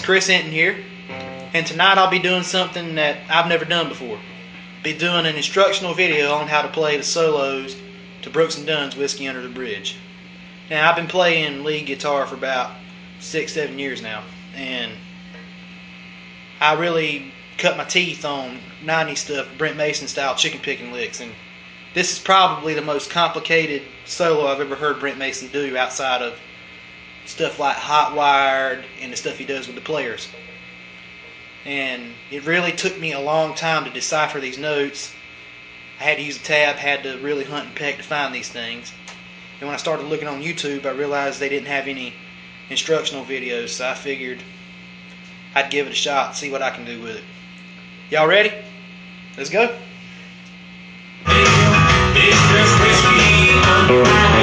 Chris Hinton here, and tonight I'll be doing something that I've never done before. Be doing an instructional video on how to play the solos to Brooks & Dunn's Whiskey Under the Bridge. Now, I've been playing lead guitar for about 6-7 years now, and I really cut my teeth on 90s stuff, Brent Mason style chicken picking licks, and this is probably the most complicated solo I've ever heard Brent Mason do outside of stuff like Hot Wired and the stuff he does with the Players. And it really took me a long time to decipher these notes. I had to use a tab, had to really hunt and peck to find these things. And when I started looking on YouTube, I realized they didn't have any instructional videos, so I figured I'd give it a shot and see what I can do with it. Y'all ready? Let's go. It's just whiskey under the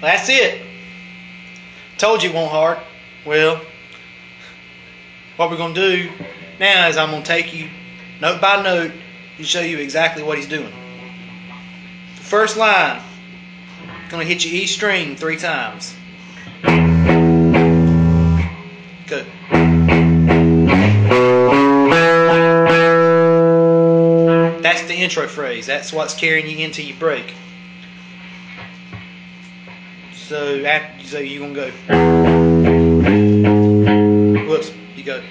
That's it. Told you it won't hard. Well, what we're going to do now is I'm going to take you note by note and show you exactly what he's doing. The first line, I'm going to hit your E string 3 times. Good. That's the intro phrase. That's what's carrying you into your break. So you're going to go. Whoops, you go.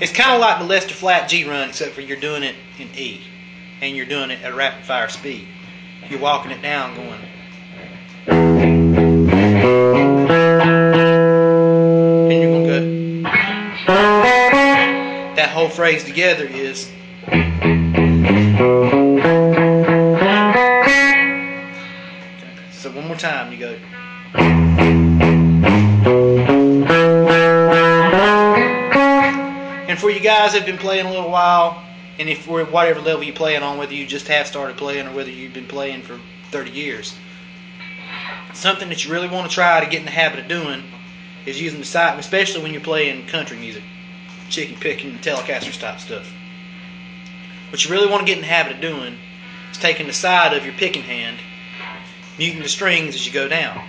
It's kind of like the Lester Flat G run, except for you're doing it in E. And you're doing it at rapid fire speed. You're walking it down going. And you're going to go. That whole phrase together is. So one more time, you go. And for you guys that have been playing a little while, and if we're whatever level you're playing on, whether you just have started playing or whether you've been playing for 30 years, something that you really want to try to get in the habit of doing is using the side, especially when you're playing country music, chicken picking, Telecasters type stuff. What you really want to get in the habit of doing is taking the side of your picking hand, muting the strings as you go down.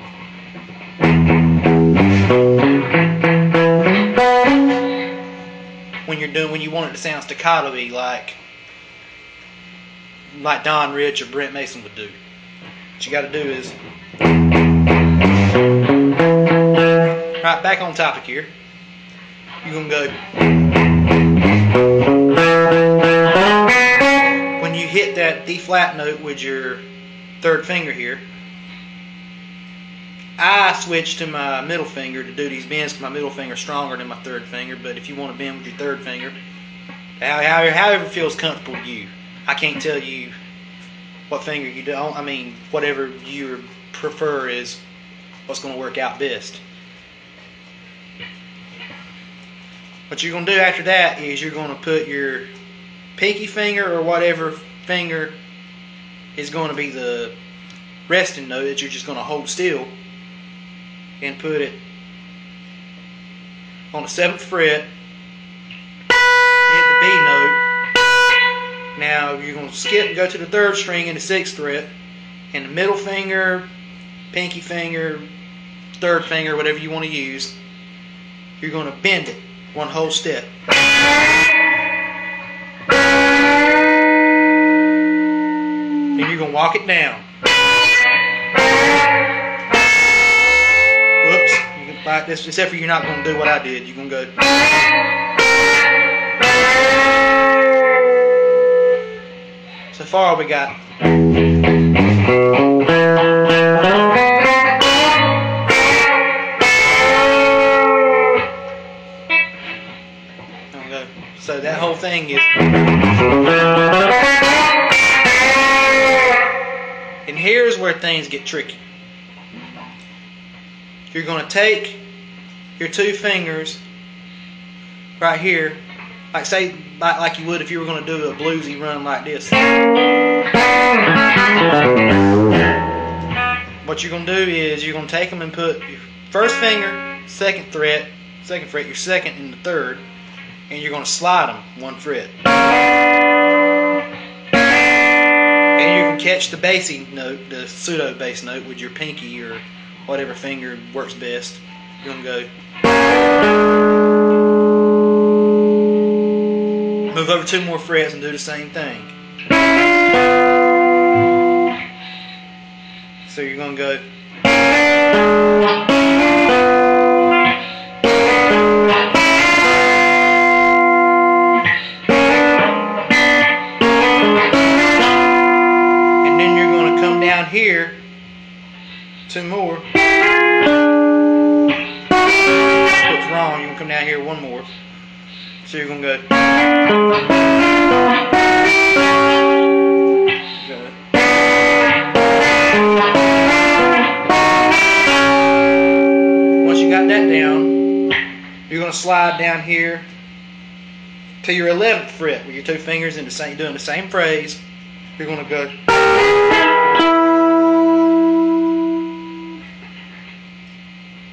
When you want it to sound staccato-y like Don Rich or Brent Mason would do. What you got to do is right back on topic here. You're gonna go when you hit that D flat note with your 3rd finger here. I switch to my middle finger to do these bends because my middle finger is stronger than my 3rd finger. But if you want to bend with your 3rd finger, however feels comfortable to you. I can't tell you what finger you do. I mean, whatever you prefer is what's going to work out best. What you're going to do after that is you're going to put your pinky finger or whatever finger is going to be the resting note that you're just going to hold still, and put it on the 7th fret, hit the B note. Now you're going to skip and go to the 3rd string and the 6th fret, and the middle finger, pinky finger, 3rd finger, whatever you want to use, you're going to bend it 1 whole step. And you're going to walk it down. Like this, except for you're not going to do what I did. You're going to go. So far we got. So that whole thing is. here's where things get tricky. You're going to take your two fingers right here, like you would if you were going to do a bluesy run like this. What you're going to do is you're going to take them and put your first finger, second fret, your second and the third, and you're going to slide them one fret. And you can catch the bassy note, the pseudo bass note, with your pinky or whatever finger works best. You're going to go. Move over 2 more frets and do the same thing. So you're going to go. And then you're going to come down here 2 more. What's wrong? You're going to come down here 1 more. So you're going to go. Once you got that down, you're going to slide down here to your 11th fret with your 2 fingers in the same, doing the same phrase. You're going to go.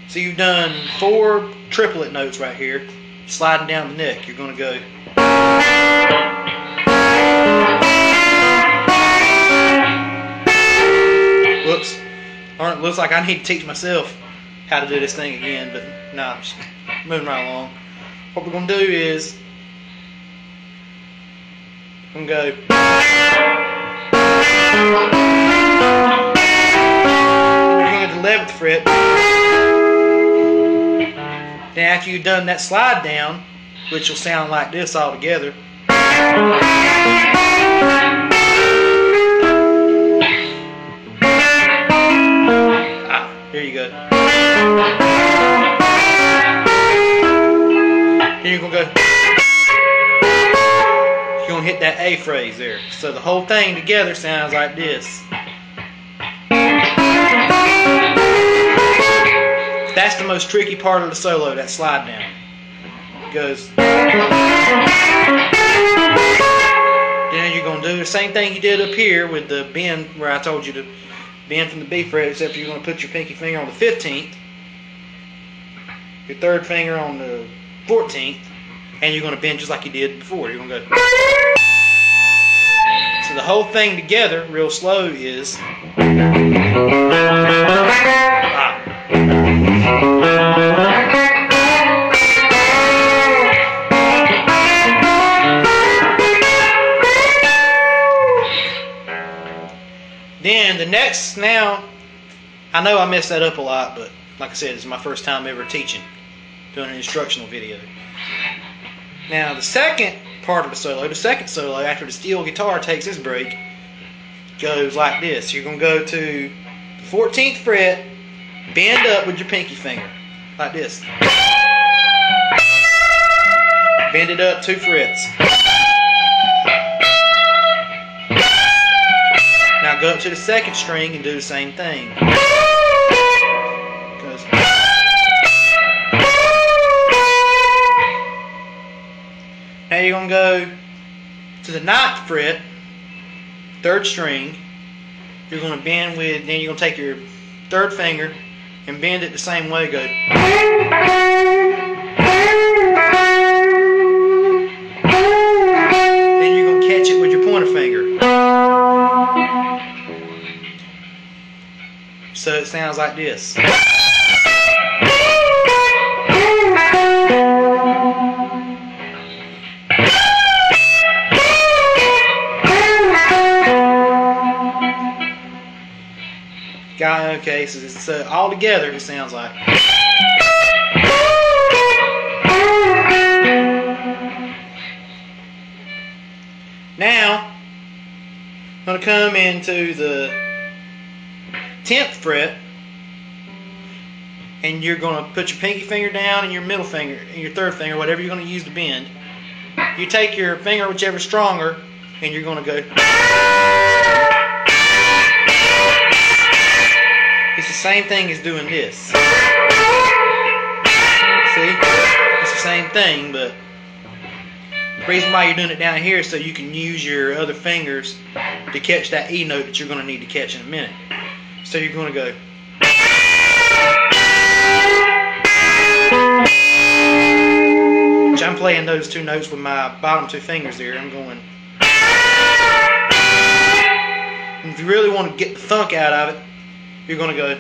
So you've done 4 triplet notes right here, sliding down the neck. You're going to go. Whoops. Looks like I need to teach myself how to do this thing again, but no, just moving right along. What we're going to do is, I'm going to go. We're going to the 11th fret. Then after you've done that slide down, which will sound like this all together. Here you go. Then you're going to go. You're going to hit that A phrase there. So the whole thing together sounds like this. That's the most tricky part of the solo, that slide down. It goes. Then you're going to do the same thing you did up here with the bend, where I told you to bend from the B fret, except you're going to put your pinky finger on the 15th, your 3rd finger on the 14th, and you're going to bend just like you did before. You're going to go. So the whole thing together, real slow, is. Then the next, now, I know I messed that up a lot, but like I said, it's my first time ever teaching, doing an instructional video. Now the second part of the solo, after the steel guitar takes its break, goes like this. You're going to go to the 14th fret, bend up with your pinky finger, like this. Bend it up 2 frets. Now go up to the 2nd string and do the same thing. Now you're going to go to the 9th fret, 3rd string. You're going to bend with, then you're going to take your 3rd finger and bend it the same way. Go. Then you're going to catch it with your pointer finger. So it sounds like this. Okay, so all together it sounds like. Now, I'm going to come into the 10th fret, and you're going to put your pinky finger down and your middle finger, and your 3rd finger, whatever you're going to use to bend. You take your finger, whichever's stronger, and you're going to go. It's the same thing as doing this. See? It's the same thing, but the reason why you're doing it down here is so you can use your other fingers to catch that E note that you're going to need to catch in a minute. So you're going to go. Which I'm playing those two notes with my bottom two fingers there. I'm going. And if you really want to get the thunk out of it, you're going to go.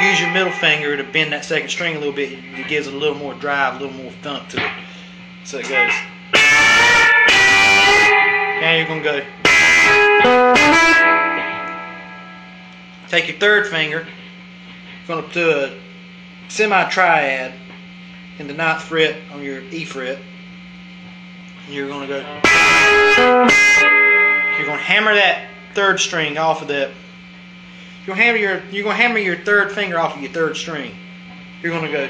Use your middle finger to bend that second string a little bit. It gives it a little more drive, a little more thunk to it. So it goes. Now you're going to go. Take your third finger. You're going to do a semi-triad in the 9th fret on your E fret. And you're going to go. You're going to hammer that third string off of that. You're going to hammer your third finger off of your third string. You're going to go.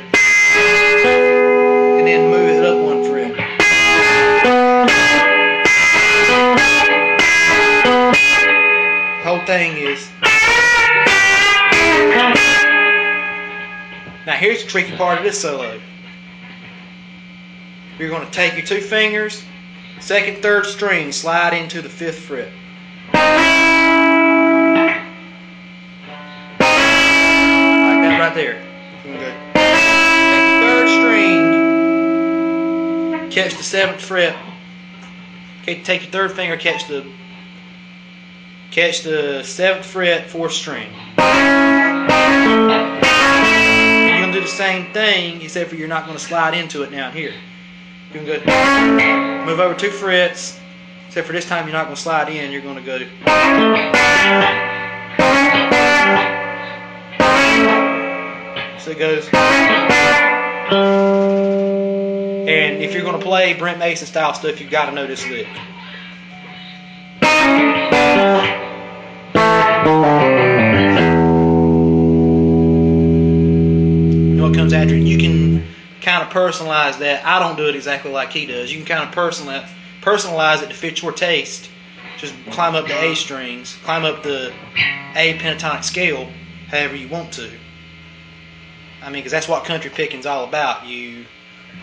And then move it up 1 fret. The whole thing is. Now here's the tricky part of this solo. You're going to take your 2 fingers, 2nd, 3rd string, slide into the 5th fret. Like that right there. You're going to go. Take your 3rd string, catch the 7th fret. Okay, take your 3rd finger, catch the 7th fret, 4th string. You're going to do the same thing, except for you're not going to slide into it down here. You're going to go move over 2 frets, except for this time you're not going to slide in, you're going to go. So it goes. And if you're going to play Brent Mason style stuff, you've got to know this lick. You know what comes after it? You can kind of personalize that. I don't do it exactly like he does. You can kind of personalize it to fit your taste. Just climb up the A strings, climb up the A pentatonic scale, however you want to. I mean, because that's what country picking's all about. You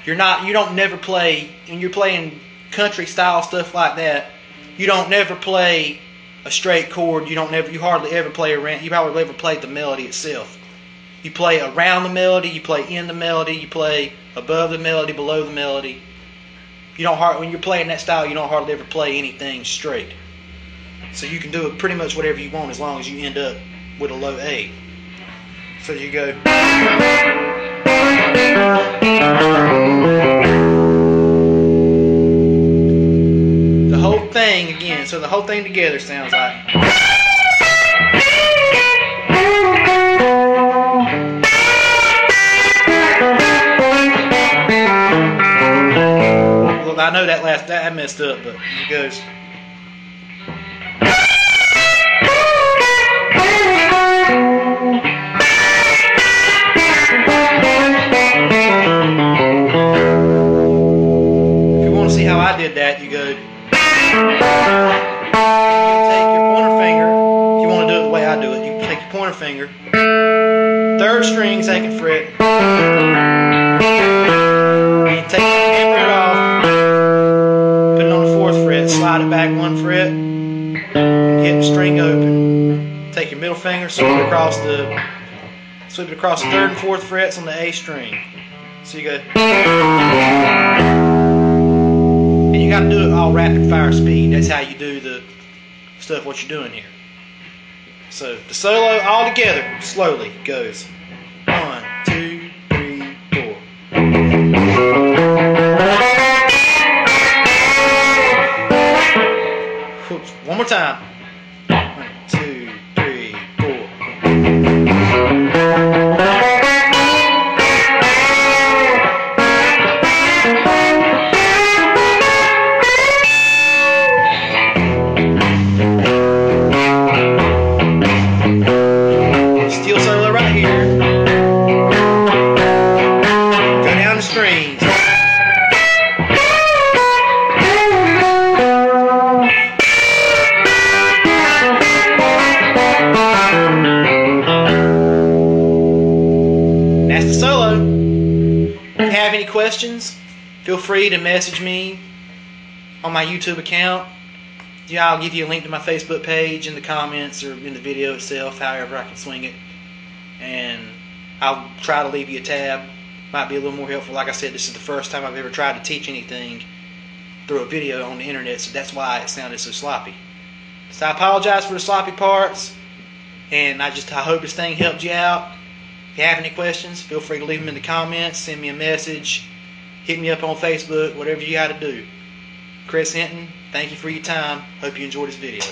don't never play when you're playing country style stuff like that. You don't never play a straight chord. You hardly ever play around. You hardly ever play the melody itself. You play around the melody. You play in the melody. You play above the melody, below the melody. When you're playing that style, you don't hardly ever play anything straight. So you can do it pretty much whatever you want as long as you end up with a low A. So you go. The whole thing again. So the whole thing together sounds like. Well, I know that I messed up, but it goes. See how I did that? You go. You take your pointer finger. If you want to do it the way I do it, you take your pointer finger, 3rd string, 2nd fret, and take it, hammer it off, put it on the 4th fret, slide it back 1 fret, and hit the string open. Take your middle finger, sweep it across the 3rd and 4th frets on the A string. So you go. You got to do it all rapid fire speed. That's how you do the stuff what you're doing here. So the solo all together slowly goes 1, 2, 3, 4. Oops. One more time. 1, 2, 3, 4. have any questions, feel free to message me on my YouTube account. Yeah, I'll give you a link to my Facebook page in the comments or in the video itself, however I can swing it. And I'll try to leave you a tab. Might be a little more helpful. Like I said, this is the first time I've ever tried to teach anything through a video on the internet, so that's why it sounded so sloppy. So I apologize for the sloppy parts, and I hope this thing helped you out. If you have any questions, feel free to leave them in the comments, send me a message, hit me up on Facebook, whatever you got to do. Chris Hinton, thank you for your time. Hope you enjoyed this video.